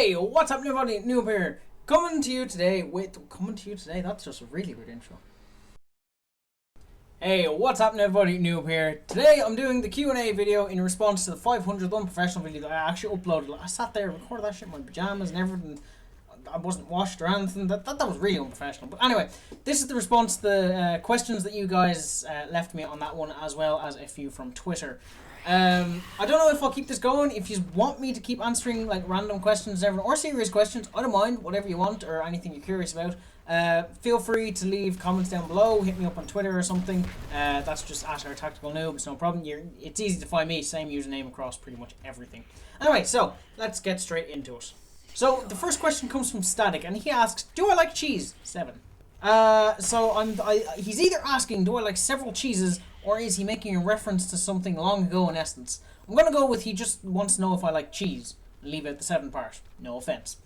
Hey, what's up, everybody? Noob here. Coming to you today, that's just a really weird intro. Hey, what's happening, everybody? Noob here. Today, I'm doing the Q&A video in response to the 500th unprofessional video that I actually uploaded. I sat there, recorded that shit in my pajamas and everything. I wasn't washed or anything. That was really unprofessional. But anyway, this is the response to the questions that you guys left me on that one, as well as a few from Twitter. I don't know if I'll keep this going. If you want me to keep answering like random questions or serious questions, I don't mind. Whatever you want or anything you're curious about, feel free to leave comments down below. Hit me up on Twitter or something. That's just at OurTacticalNoOb. It's no problem. It's easy to find me. Same username across pretty much everything. Anyway, so let's get straight into it. So the first question comes from Static, and he asks, "Do I like cheese?" 7. He's either asking, do I like several cheeses, or is he making a reference to something long ago in essence? I'm gonna go with he just wants to know if I like cheese. Leave out the 7 part. No offense.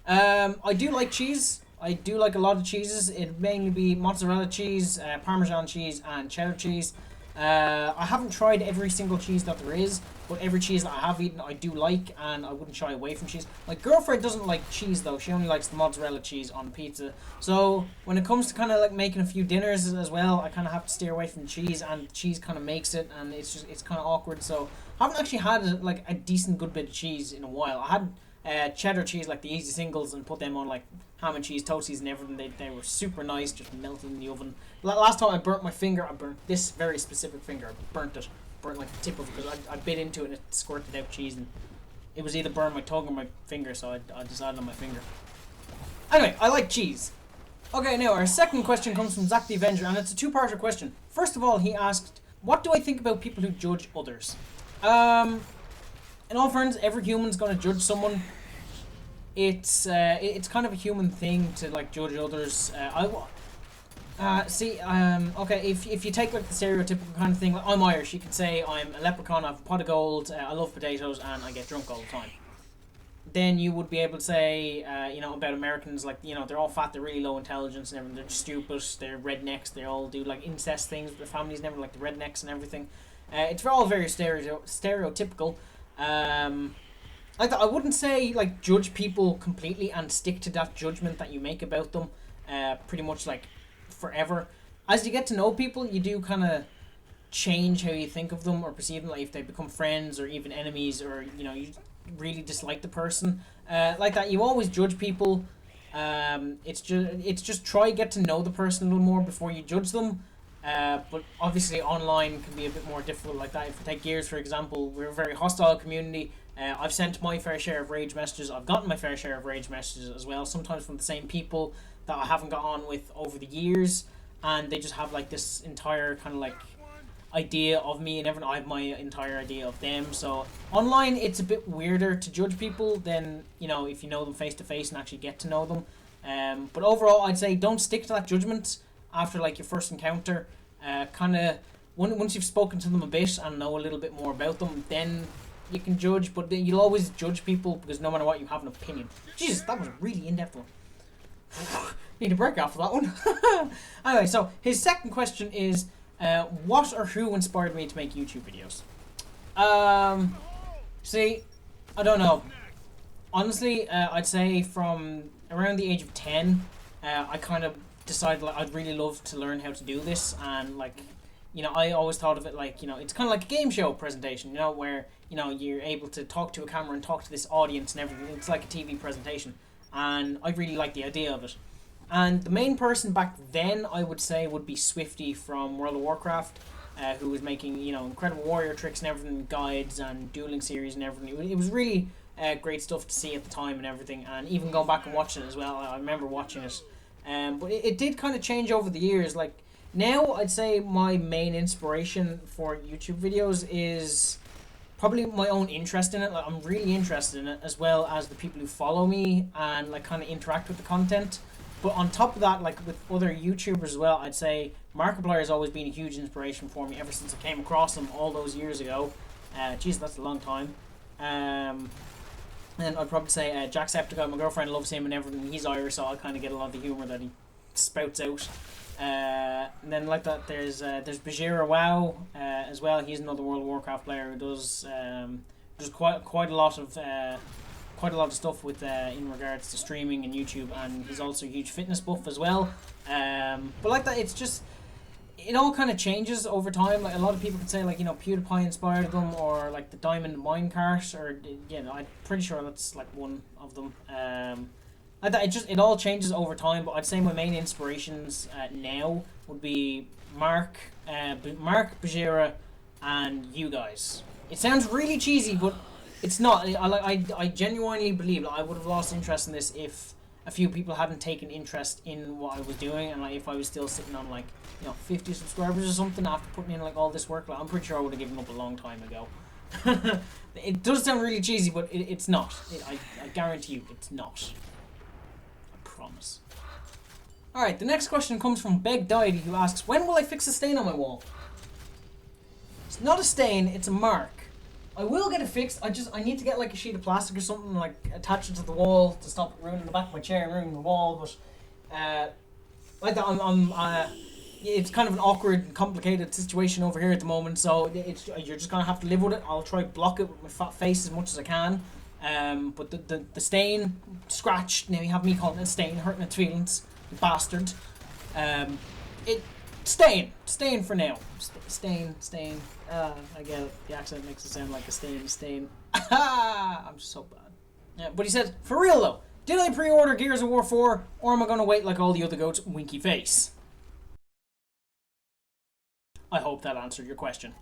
I do like cheese. I do like a lot of cheeses. It'd mainly be mozzarella cheese, Parmesan cheese, and cheddar cheese. I haven't tried every single cheese that there is, but every cheese that I have eaten I do like, and I wouldn't shy away from cheese. My girlfriend doesn't like cheese though. She only likes the mozzarella cheese on pizza. So when it comes to kind of like making a few dinners as well, I kind of have to steer away from cheese, and cheese kind of makes it, and it's kind of awkward. So I haven't actually had like a decent good bit of cheese in a while. I had cheddar cheese, like the easy singles, and put them on like ham and cheese toasties and everything. They were super nice, just melted in the oven. Last time I burnt my finger. I burnt this very specific finger. I burnt like the tip of it because I bit into it and it squirted out cheese, and it was either burn my tongue or my finger, so I decided on my finger. Anyway, I like cheese. Okay, now our second question comes from Zach the Avenger, and it's a two-parter question. First of all, he asked, "What do I think about people who judge others?" In all fairness, every human's gonna judge someone. It's kind of a human thing to like judge others. Okay, if you take like the stereotypical kind of thing, like, I'm Irish, you could say I'm a leprechaun, I have a pot of gold, I love potatoes, and I get drunk all the time. Then you would be able to say, about Americans, like, they're all fat, they're really low intelligence and everything, they're stupid, they're rednecks, they all do like incest things with their families and everything, like the rednecks and everything. It's all very stereotypical. Like that, I wouldn't say like judge people completely and stick to that judgment that you make about them, pretty much like forever. As you get to know people, you do kind of change how you think of them or perceive them. Like if they become friends or even enemies, or you really dislike the person, like that. You always judge people. It's just try get to know the person a little more before you judge them. But obviously online can be a bit more difficult like that. If we take Gears for example, we're a very hostile community. I've sent my fair share of rage messages. I've gotten my fair share of rage messages as well, sometimes from the same people that I haven't got on with over the years, and they just have like this entire kind of like idea of me, and everyone I have my entire idea of them. So online it's a bit weirder to judge people than if you know them face to face and actually get to know them. But overall I'd say don't stick to that judgment after like your first encounter. Kind of once you've spoken to them a bit and know a little bit more about them, then you can judge. But you'll always judge people because no matter what, you have an opinion. Jesus, that was a really in-depth one. Need a break after that one. Anyway, so his second question is, what or who inspired me to make YouTube videos? See, I don't know. Honestly, I'd say from around the age of 10, I kind of decided like I'd really love to learn how to do this, and like I always thought of it like it's kind of like a game show presentation, where you're able to talk to a camera and talk to this audience and everything. It's like a TV presentation, and I really like the idea of it. And the main person back then I would say would be Swifty from World of Warcraft, who was making incredible warrior tricks and everything, guides and dueling series and everything. It was really great stuff to see at the time and everything, and even going back and watching it as well. I remember watching it. But it did kind of change over the years. Like now I'd say my main inspiration for YouTube videos is probably my own interest in it. Like I'm really interested in it, as well as the people who follow me and like kind of interact with the content. But on top of that, like with other YouTubers as well, I'd say Markiplier has always been a huge inspiration for me ever since I came across him all those years ago. Geez, that's a long time. And I'd probably say Jacksepticeye. My girlfriend loves him and everything. He's Irish, so I kind of get a lot of the humor that he spouts out. And then like that, there's Bajira Wow as well. He's another World of Warcraft player who does quite a lot of quite a lot of stuff with in regards to streaming and YouTube, and he's also a huge fitness buff as well. But like that, it's just, it all kind of changes over time. Like a lot of people could say, like, you know, PewDiePie inspired them, or like the Diamond Minecart, or, you know, I'm pretty sure that's like one of them. Like that, it all changes over time. But I'd say my main inspirations now would be Mark Bajira, and you guys. It sounds really cheesy, but it's not. I genuinely believe that I would have lost interest in this if a few people hadn't taken interest in what I was doing, and like if I was still sitting on like, you know, 50 subscribers or something after putting in like all this work. Like, I'm pretty sure I would have given up a long time ago. It does sound really cheesy, but it's not. I guarantee you, it's not. I promise. Alright, the next question comes from Beg Deity, who asks, when will I fix a stain on my wall? It's not a stain, it's a mark. I will get it fixed. I need to get like a sheet of plastic or something, like attach it to the wall to stop it ruining the back of my chair and ruining the wall. But like that, it's kind of an awkward and complicated situation over here at the moment. So you're just gonna have to live with it. I'll try to block it with my fat face as much as I can. But the stain, scratch. Now you have me calling it a stain, hurting its feelings. Bastard. Stain for now. Stain. I get it. The accent makes it sound like a stain. I'm so bad. Yeah, but he said, for real though, did I pre-order Gears of War 4, or am I gonna wait like all the other goats? Winky face. I hope that answered your question.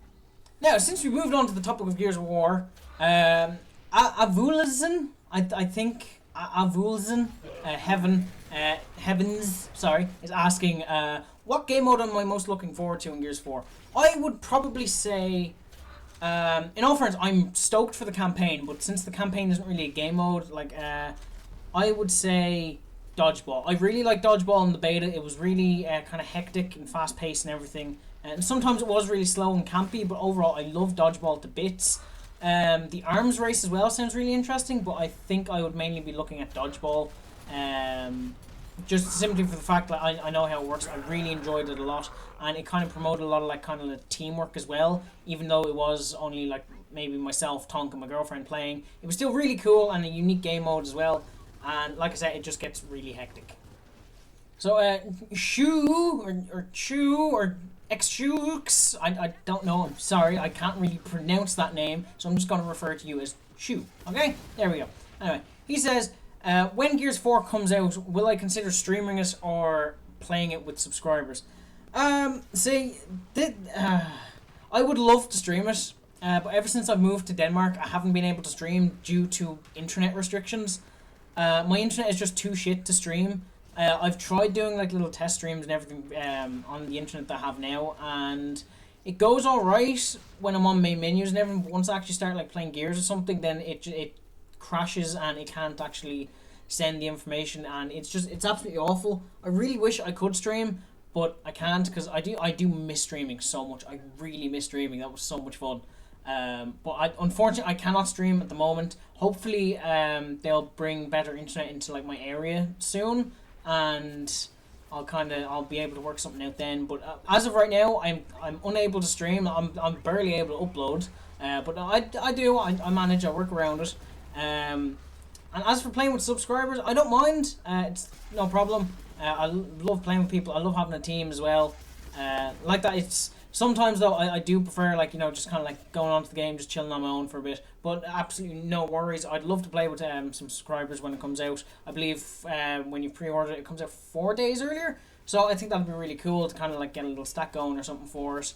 Now, since we moved on to the topic of Gears of War, Avulazin, I think Avulazin, Heavens, sorry, is asking, what game mode am I most looking forward to in Gears 4? I would probably say, in all fairness, I'm stoked for the campaign, but since the campaign isn't really a game mode, like, I would say Dodgeball. I really like Dodgeball in the beta. It was really kind of hectic and fast-paced and everything. And sometimes it was really slow and campy, but overall, I love Dodgeball to bits. The arms race as well sounds really interesting, but I think I would mainly be looking at Dodgeball. Just simply for the fact that I know how it works. I really enjoyed it a lot, and it kind of promoted a lot of like kind of the teamwork as well. Even though it was only like maybe myself, Tonk, and my girlfriend playing, it was still really cool and a unique game mode as well. And like I said, it just gets really hectic. So Shu or Chu or Xshooks, I don't know. I'm sorry, I can't really pronounce that name, so I'm just going to refer to you as Shu. Okay, there we go. Anyway, he says, when Gears 4 comes out, will I consider streaming it or playing it with subscribers? I would love to stream it, but ever since I've moved to Denmark, I haven't been able to stream due to internet restrictions. My internet is just too shit to stream. I've tried doing like little test streams and everything on the internet that I have now, and it goes alright when I'm on main menus and everything, but once I actually start like playing Gears or something, then it crashes and it can't actually send the information, and it's absolutely awful. I really wish I could stream, but I can't, because I do miss streaming so much. I really miss streaming. That was so much fun. But unfortunately I cannot stream at the moment. Hopefully they'll bring better internet into like my area soon, and I'll be able to work something out then. But as of right now, I'm unable to stream. I'm barely able to upload. But I manage. I work around it. And as for playing with subscribers, I don't mind. It's no problem. I love playing with people. I love having a team as well. Like that, it's sometimes though I do prefer, like, you know, just kind of like going on to the game, just chilling on my own for a bit. But absolutely no worries. I'd love to play with some subscribers when it comes out. I believe when you pre-order it, it comes out 4 days earlier. So I think that'd be really cool to kind of like get a little stack going or something for us.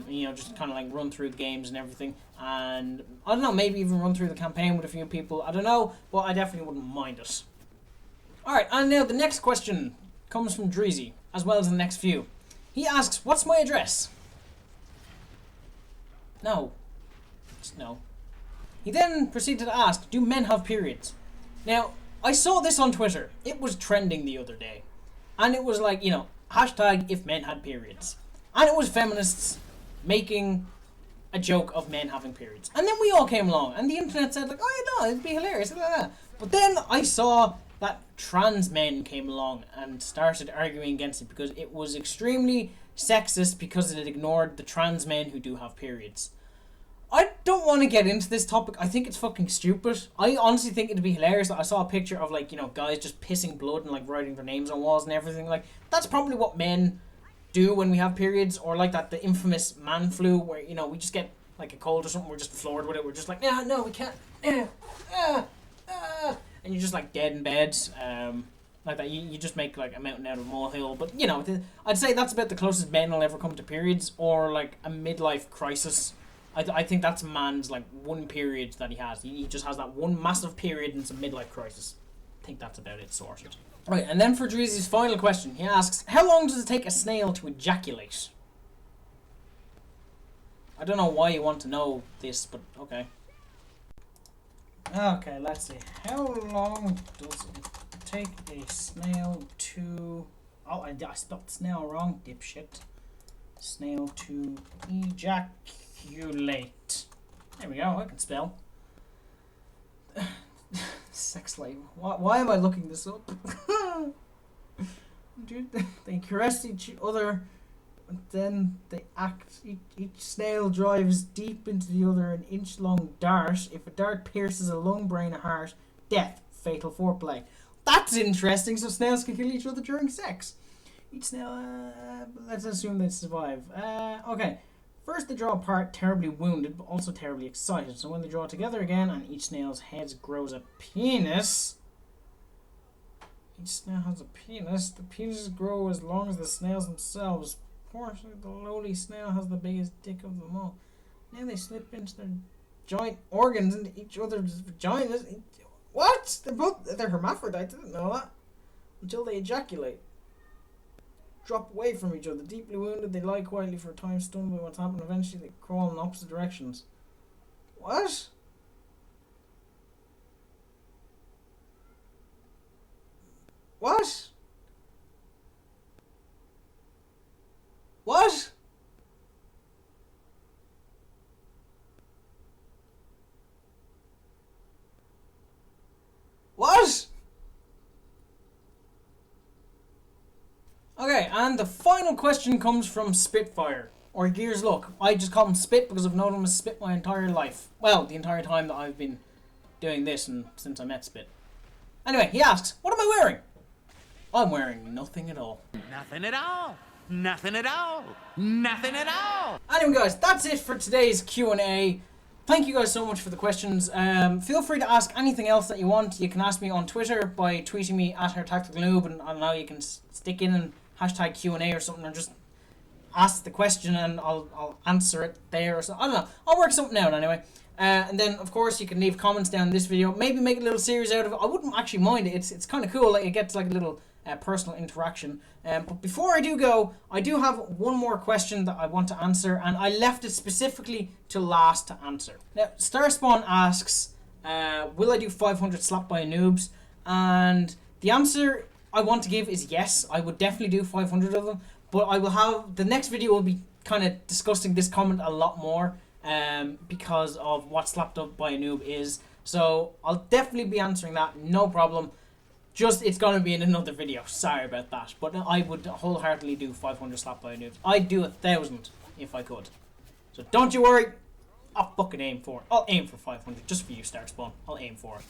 You know, just kind of like run through the games and everything. And I don't know, maybe even run through the campaign with a few people. I don't know, but I definitely wouldn't mind it. Alright, and now the next question comes from Dreezy, as well as the next few. He asks, what's my address? No. Just no. He then proceeded to ask, do men have periods? Now, I saw this on Twitter. It was trending the other day. And it was like, you know, hashtag if men had periods. And it was feminists making a joke of men having periods. And then we all came along, and the internet said, like, oh, yeah, no, it'd be hilarious. Blah, blah, blah. But then I saw that trans men came along and started arguing against it because it was extremely sexist because it ignored the trans men who do have periods. I don't want to get into this topic. I think it's fucking stupid. I honestly think it'd be hilarious. I saw a picture of, like, you know, guys just pissing blood and, like, writing their names on walls and everything. Like, that's probably what men do when we have periods, or like that, the infamous man flu, where, you know, we just get, like, a cold or something, we're just floored with it. We're just like, no, we can't. And you're just, like, dead in bed. Like that, you just make, like, a mountain out of a molehill. But, you know, I'd say that's about the closest men will ever come to periods, or, like, a midlife crisis. I think that's a man's, like, one period that he has. He just has that one massive period and it's a midlife crisis. I think that's about it sorted. Right, and then for Dreezy's final question, he asks, how long does it take a snail to ejaculate? I don't know why you want to know this, but okay. Okay, let's see. How long does it take a snail to... Oh, I spelled snail wrong, dipshit. Snail to ejaculate. There we go, I can spell. Sex slave. Why am I looking this up? Dude, they caress each other, and then they act. Each snail drives deep into the other an inch-long dart. If a dart pierces a lung, brain, or heart, death. Fatal foreplay. That's interesting. So snails can kill each other during sex. Each snail, let's assume they survive. Okay. First they draw apart terribly wounded, but also terribly excited. So when they draw together again and each snail's head grows a penis... Each snail has a penis. The penises grow as long as the snails themselves. Fortunately, the lowly snail has the biggest dick of them all. Now they slip into their giant organs into each other's vaginas. What? They're hermaphrodites. I didn't know that. Until they ejaculate. Drop away from each other. Deeply wounded, they lie quietly for a time, stunned by what's happened. Eventually, they crawl in opposite directions. What? What? What? What? Okay, and the final question comes from Spitfire, or Gears Luck. I just call him Spit because I've known him as Spit my entire life. Well, the entire time that I've been doing this and since I met Spit. Anyway, he asks, what am I wearing? I'm wearing nothing at all. Nothing at all. Nothing at all. Nothing at all. Anyway, guys, that's it for today's Q&A. Thank you guys so much for the questions. Feel free to ask anything else that you want. You can ask me on Twitter by tweeting me at OurTacticalNoOb, and I don't know, you can stick in and hashtag Q&A or something, or just ask the question and I'll answer it there or something. I don't know. I'll work something out anyway. And then, of course, you can leave comments down in this video. Maybe make a little series out of it. I wouldn't actually mind it. It's kind of cool. Like, it gets like a little personal interaction. But before I do go, I do have one more question that I want to answer, and I left it specifically to last to answer. Now, Starspawn asks, will I do 500 slap by noobs? And the answer I want to give is yes. I would definitely do 500 of them. But I will have... The next video will be kind of discussing this comment a lot more. Because of what slapped up by a noob is. So I'll definitely be answering that, no problem. Just, it's going to be in another video. Sorry about that. But I would wholeheartedly do 500 slapped by a noob. I'd do 1,000 if I could. So don't you worry. I'll fucking aim for it. I'll aim for 500 just for you, Starspawn. I'll aim for it.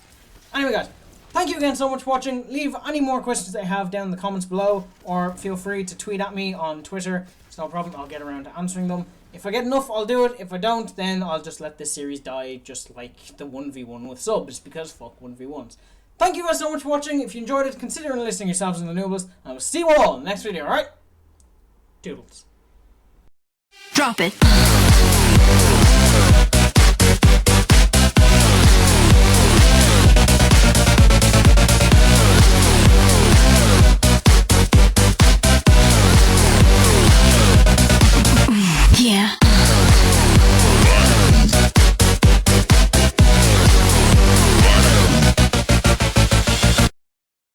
Anyway, guys. Thank you again so much for watching. Leave any more questions that you have down in the comments below. Or feel free to tweet at me on Twitter. It's no problem. I'll get around to answering them. If I get enough, I'll do it. If I don't, then I'll just let this series die, just like the 1v1 with subs, because fuck 1v1s. Thank you guys so much for watching. If you enjoyed it, consider enlisting yourselves in the Noobless, and I will see you all in the next video, alright? Doodles. Drop it.